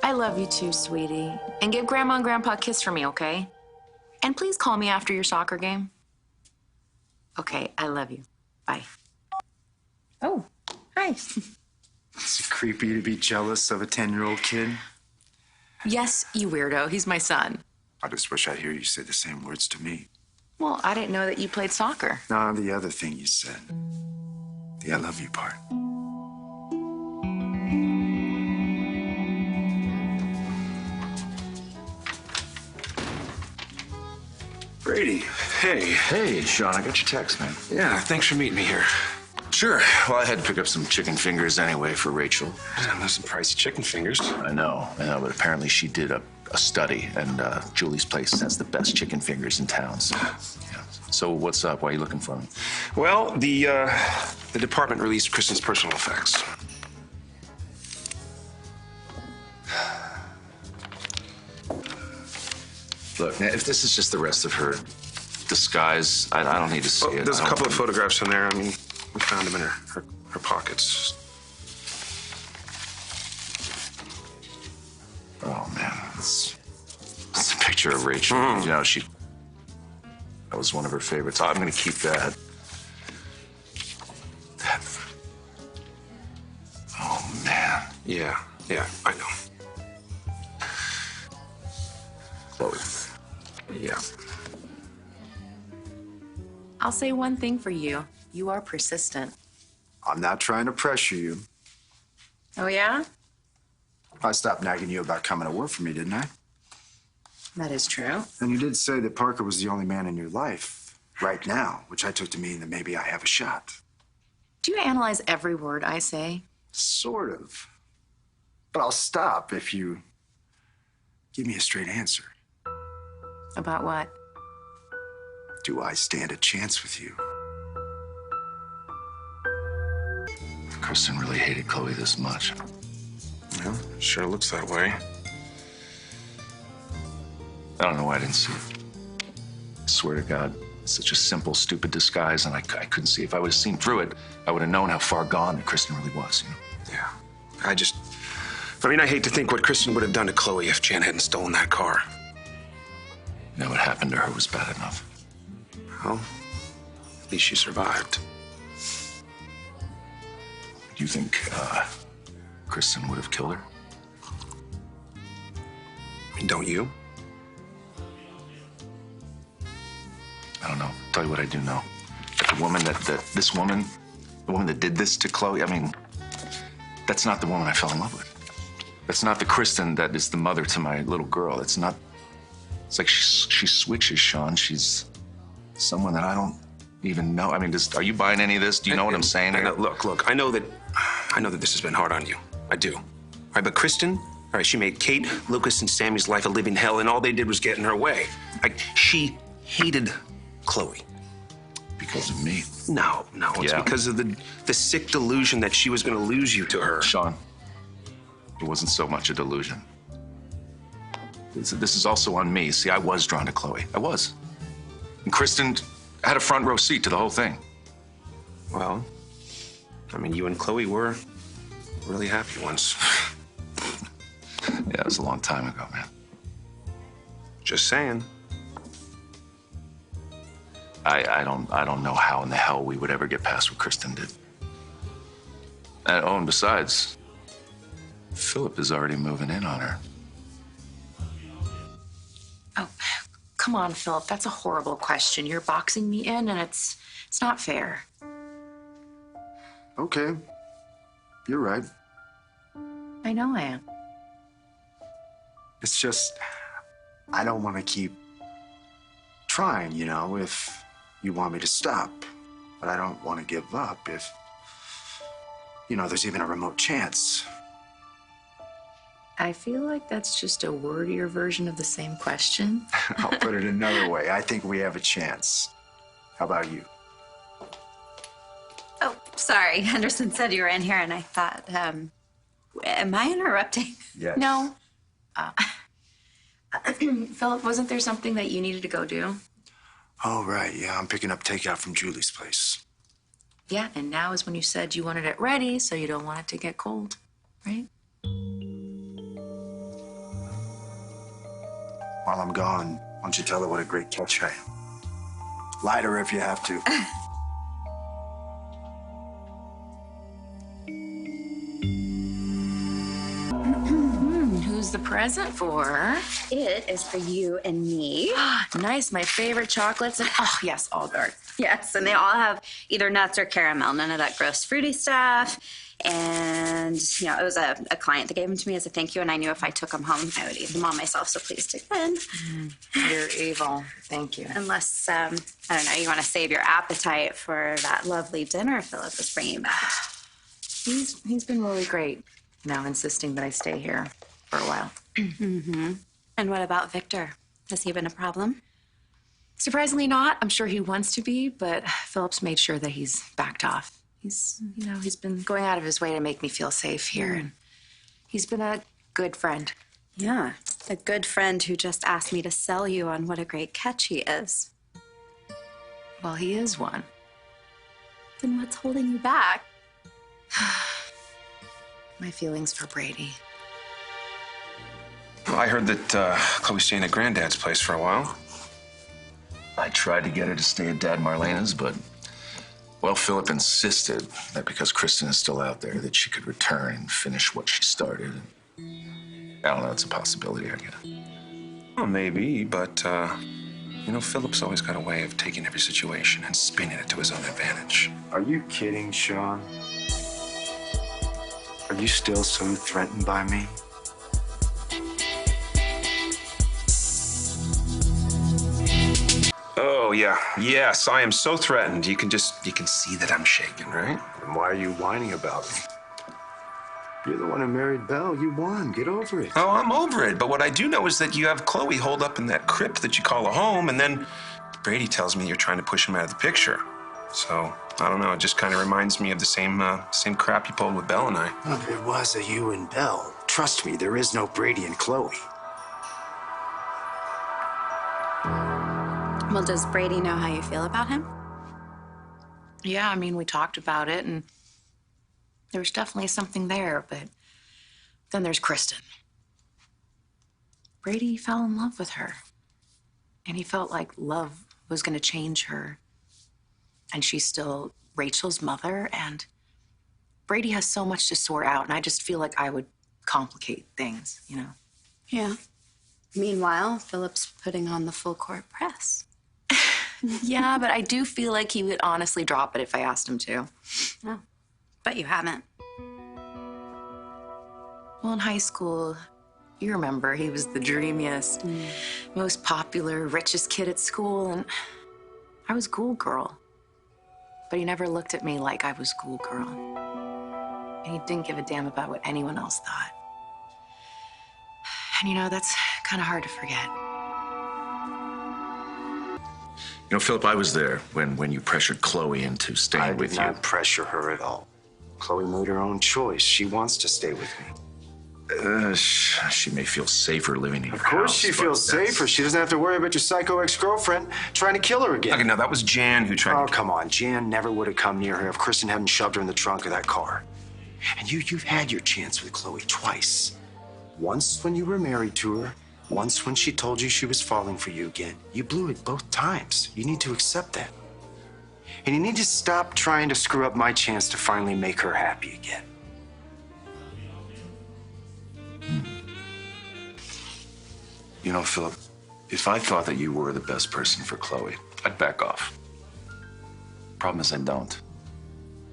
I love you too, sweetie. And give Grandma and Grandpa a kiss for me, okay? And please call me after your soccer game. Okay, I love you. Bye. Oh, hi. Is it creepy to be jealous of a 10-year-old kid? Yes, you weirdo. He's my son. I just wish I'd hear you say the same words to me. Well, I didn't know that you played soccer. No, the other thing you said. The I love you part. Brady, hey. Hey, Sean, I got your text, man. Yeah, thanks for meeting me here. Sure. Well, I had to pick up some chicken fingers anyway for Rachel. Those some pricey chicken fingers. I know, but apparently she did a study, and Julie's place has the best chicken fingers in town. So, yeah. So what's up? Why are you looking for me? Well, the department released Kristen's personal effects. Look, if this is just the rest of her disguise, I don't need to see it. There's a couple of photographs in there. I mean, we found them in her pockets. Oh, man. It's a picture of Rachel. You know, that was one of her favorites. I'm going to keep that. Oh, man. Yeah, I know. Chloe. Yeah. I'll say one thing for you. You are persistent. I'm not trying to pressure you. Oh, yeah? I stopped nagging you about coming to work for me, didn't I? That is true. And you did say that Parker was the only man in your life right now, which I took to mean that maybe I have a shot. Do you analyze every word I say? Sort of. But I'll stop if you give me a straight answer. About what? Do I stand a chance with you? Kristen really hated Chloe this much. Well, sure looks that way. I don't know why I didn't see it. I swear to God, it's such a simple, stupid disguise, and I couldn't see. If I would have seen through it, I would have known how far gone Kristen really was, you know? Yeah. I hate to think what Kristen would have done to Chloe if Jan hadn't stolen that car. You know, what happened to her was bad enough. Well, at least she survived. Do you think Kristen would have killed her? I mean, don't you? I don't know. Tell you what I do know. The woman the woman that did this to Chloe, I mean, that's not the woman I fell in love with. That's not the Kristen that is the mother to my little girl. It's like she switches, Sean. She's someone that I don't even know. I mean, are you buying any of this? Do you know what I'm saying here? Look, I know that this has been hard on you. I do. All right, but Kristen, all right, she made Kate, Lucas, and Sammy's life a living hell, and all they did was get in her way. Like, she hated Chloe. Because of me? No, it's because of the sick delusion that she was going to lose you to her. Sean, it wasn't so much a delusion. This is also on me. See, I was drawn to Chloe. I was. And Kristen had a front row seat to the whole thing. Well, I mean, you and Chloe were really happy once. Yeah, it was a long time ago, man. Just saying. I don't know how in the hell we would ever get past what Kristen did. And besides, Philip is already moving in on her. Oh, come on, Philip. That's a horrible question. You're boxing me in, and it's not fair. Okay. You're right. I know I am. It's just, I don't want to keep trying, you know, if you want me to stop. But I don't want to give up if, you know, there's even a remote chance. I feel like that's just a wordier version of the same question. I'll put it another way. I think we have a chance. How about you? Oh, sorry. Henderson said you were in here, and I thought, am I interrupting? Yes. No. Philip, wasn't there something that you needed to go do? Oh, right. Yeah, I'm picking up takeout from Julie's place. Yeah, and now is when you said you wanted it ready so you don't want it to get cold, right? While I'm gone, why don't you tell her what a great catch I am? Lie to her if you have to. Who's the present for? It is for you and me. Nice, my favorite chocolates. And oh, yes, all dark. Yes, and they all have either nuts or caramel, none of that gross fruity stuff. And, you know, it was a client that gave them to me as a thank you, and I knew if I took them home, I would eat them all myself, so please take them. You're evil. Thank you. Unless, I don't know, you want to save your appetite for that lovely dinner Philip is bringing back. He's been really great, now insisting that I stay here for a while. And what about Victor? Has he been a problem? Surprisingly not. I'm sure he wants to be, but Philip's made sure that he's backed off. He's been going out of his way to make me feel safe here, and he's been a good friend. Yeah, a good friend who just asked me to sell you on what a great catch he is. Well, he is one. Then what's holding you back? My feelings for Brady. Well, I heard that Chloe's staying at Granddad's place for a while. I tried to get her to stay at Dad Marlena's, but, well, Philip insisted that because Kristen is still out there, that she could return and finish what she started. I don't know, it's a possibility, I guess. Well, maybe, but, Philip's always got a way of taking every situation and spinning it to his own advantage. Are you kidding, Sean? Are you still so threatened by me? Oh, yeah. Yes, I am so threatened. You can see that I'm shaking, right? Then why are you whining about me? You're the one who married Belle. You won. Get over it. Oh, I'm over it. But what I do know is that you have Chloe holed up in that crypt that you call a home, and then Brady tells me you're trying to push him out of the picture. So, I don't know. It just kind of reminds me of the same crap you pulled with Belle and I. Well, it was a you and Belle. Trust me, there is no Brady and Chloe. Well, does Brady know how you feel about him? Yeah, I mean, we talked about it, and there was definitely something there, but then there's Kristen. Brady fell in love with her, and he felt like love was going to change her. And she's still Rachel's mother, and Brady has so much to sort out, and I just feel like I would complicate things, you know? Yeah. Meanwhile, Philip's putting on the full court press. Yeah, but I do feel like he would honestly drop it if I asked him to. Oh, but you haven't. Well, in high school, you remember, he was the dreamiest, most popular, richest kid at school, and I was cool girl. But he never looked at me like I was cool girl. And he didn't give a damn about what anyone else thought. And that's kind of hard to forget. Philip, I was there when you pressured Chloe into staying with you. I did not pressure her at all. Chloe made her own choice. She wants to stay with me. She may feel safer living in your house. Of course she feels safer. She doesn't have to worry about your psycho ex-girlfriend trying to kill her again. Okay, now that was Jan who tried Oh, to... come on. Jan never would have come near her if Kristen hadn't shoved her in the trunk of that car. And you've had your chance with Chloe twice. Once when you were married to her, once when she told you she was falling for you again. You blew it both times. You need to accept that. And you need to stop trying to screw up my chance to finally make her happy again. Philip, if I thought that you were the best person for Chloe, I'd back off. Problem is, I don't.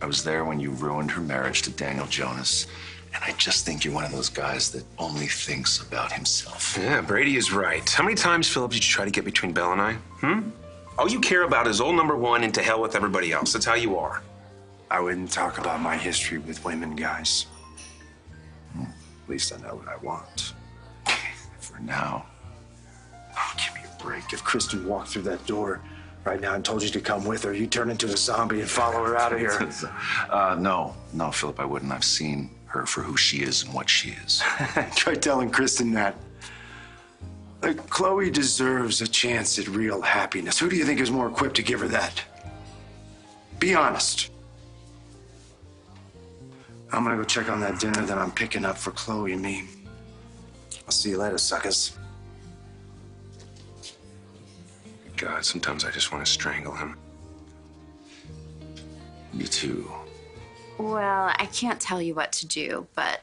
I was there when you ruined her marriage to Daniel Jonas, and I just think you're one of those guys that only thinks about himself. Yeah, Brady is right. How many times, Philip, did you try to get between Belle and I? All you care about is old number one and to hell with everybody else. That's how you are. I wouldn't talk about my history with women, guys. At least I know what I want. For now. Oh, give me a break. If Kristen walked through that door right now and told you to come with her, you'd turn into a zombie and follow her out of here. No, Philip, I wouldn't. I've seen her for who she is and what she is. Try telling Kristen that. Like, Chloe deserves a chance at real happiness. Who do you think is more equipped to give her that? Be honest. I'm gonna go check on that dinner that I'm picking up for Chloe and me. I'll see you later, suckers. God, sometimes I just want to strangle him. Me too. Well, I can't tell you what to do, but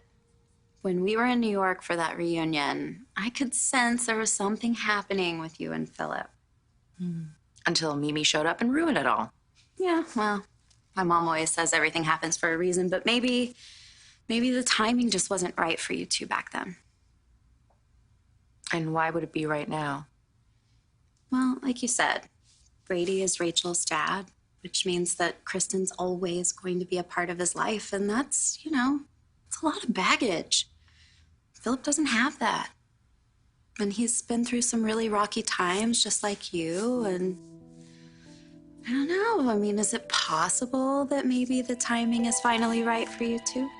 when we were in New York for that reunion, I could sense there was something happening with you and Philip. Until Mimi showed up and ruined it all. Yeah, well, my mom always says everything happens for a reason, but maybe the timing just wasn't right for you two back then. And why would it be right now? Well, like you said, Brady is Rachel's dad, which means that Kristen's always going to be a part of his life. And that's, it's a lot of baggage. Philip doesn't have that. And he's been through some really rocky times, just like you. And I don't know. I mean, is it possible that maybe the timing is finally right for you two?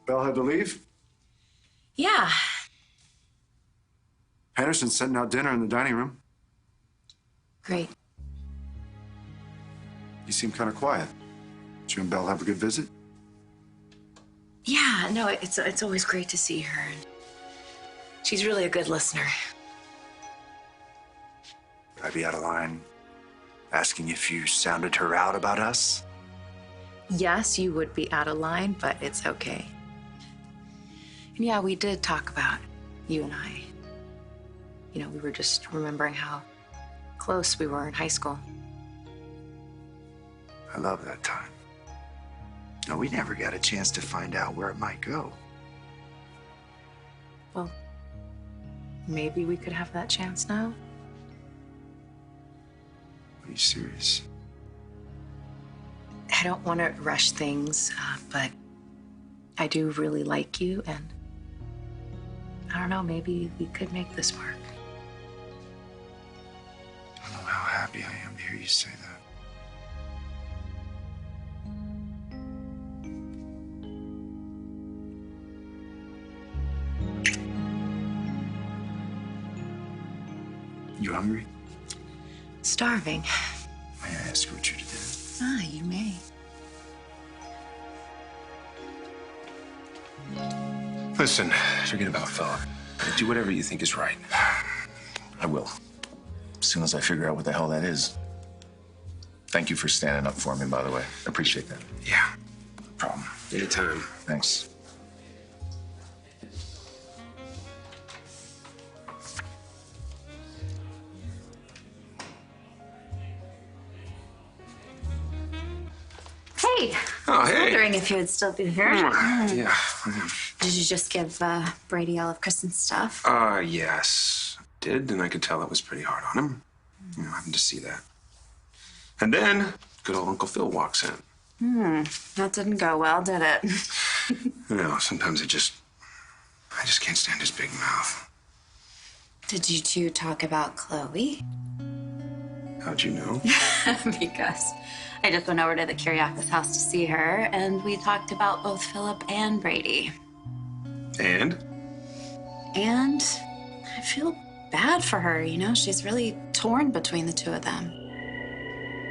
Belle had to leave? Yeah. Henderson's setting out dinner in the dining room. Great. You seem kind of quiet. Did you and Belle have a good visit? Yeah, no, it's always great to see her. She's really a good listener. Would I be out of line asking if you sounded her out about us? Yes, you would be out of line, but it's okay. And yeah, we did talk about you and I. We were just remembering how close we were in high school. I love that time. No, we never got a chance to find out where it might go. Well, maybe we could have that chance now. Are you serious? I don't want to rush things, but I do really like you, and I don't know, maybe we could make this work. I don't know how happy I am to hear you say that. You hungry? Starving. May I escort you to dinner? Ah, you may. Listen, forget about Philip. Do whatever you think is right. I will. As soon as I figure out what the hell that is. Thank you for standing up for me, by the way. I appreciate that. Yeah, No problem. anytime. Thanks. Hey. Oh, I was hey. wondering if you would still be here. Yeah. Did you just give Brady all of Kristen's stuff? Yes. Did, and I could tell it was pretty hard on him. Having to see that. And then, good old Uncle Phil walks in. That didn't go well, did it? Sometimes I just can't stand his big mouth. Did you two talk about Chloe? How'd you know? Because I just went over to the Kyriakis house to see her, and we talked about both Philip and Brady. And? And I feel bad for her, she's really torn between the two of them.